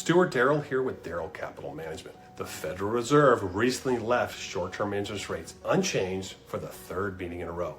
Stuart Darrell here with Darrell Capital Management. The Federal Reserve recently left short-term interest rates unchanged for the third meeting in a row.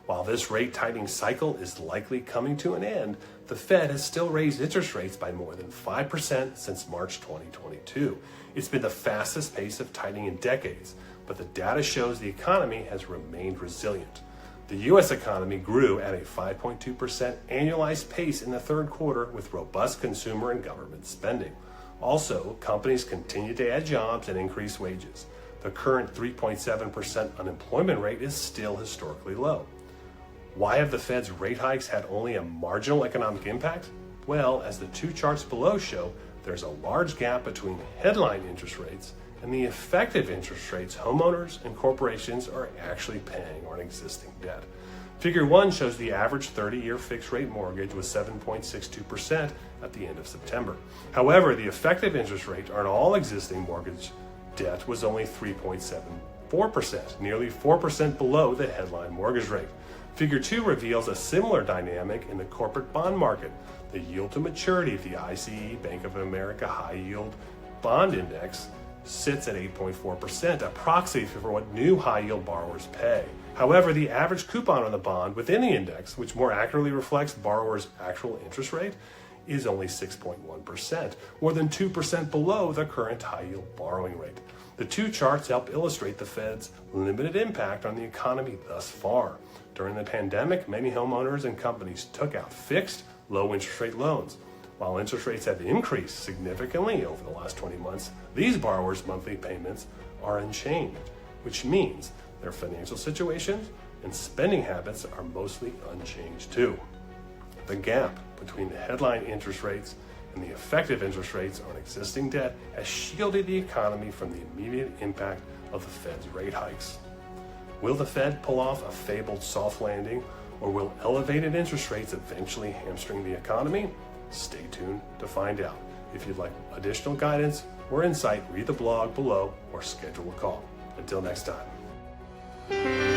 While this rate tightening cycle is likely coming to an end, the Fed has still raised interest rates by more than 5% since March 2022. It's been the fastest pace of tightening in decades, but the data shows the economy has remained resilient. The U.S. economy grew at a 5.2% annualized pace in the third quarter with robust consumer and government spending. Also, companies continue to add jobs and increase wages. The current 3.7% unemployment rate is still historically low. Why have the Fed's rate hikes had only a marginal economic impact? Well, as the two charts below show, there's a large gap between headline interest rates and the effective interest rates homeowners and corporations are actually paying on existing debt. Figure 1 shows the average 30-year fixed-rate mortgage was 7.62% at the end of September. However, the effective interest rate on all existing mortgage debt was only 3.74%, nearly 4% below the headline mortgage rate. Figure 2 reveals a similar dynamic in the corporate bond market. The yield to maturity of the ICE Bank of America High Yield Bond Index sits at 8.4%, a proxy for what new high-yield borrowers pay. However, the average coupon on the bond within the index, which more accurately reflects borrowers' actual interest rate, is only 6.1%, more than 2% below the current high-yield borrowing rate. The two charts help illustrate the Fed's limited impact on the economy thus far. During the pandemic, many homeowners and companies took out fixed, low-interest rate loans. While interest rates have increased significantly over the last 20 months, these borrowers' monthly payments are unchanged, which means their financial situations and spending habits are mostly unchanged too. The gap between the headline interest rates and the effective interest rates on existing debt has shielded the economy from the immediate impact of the Fed's rate hikes. Will the Fed pull off a fabled soft landing, or will elevated interest rates eventually hamstring the economy? Stay tuned to find out. If you'd like additional guidance or insight, read the blog below or schedule a call. Until next time.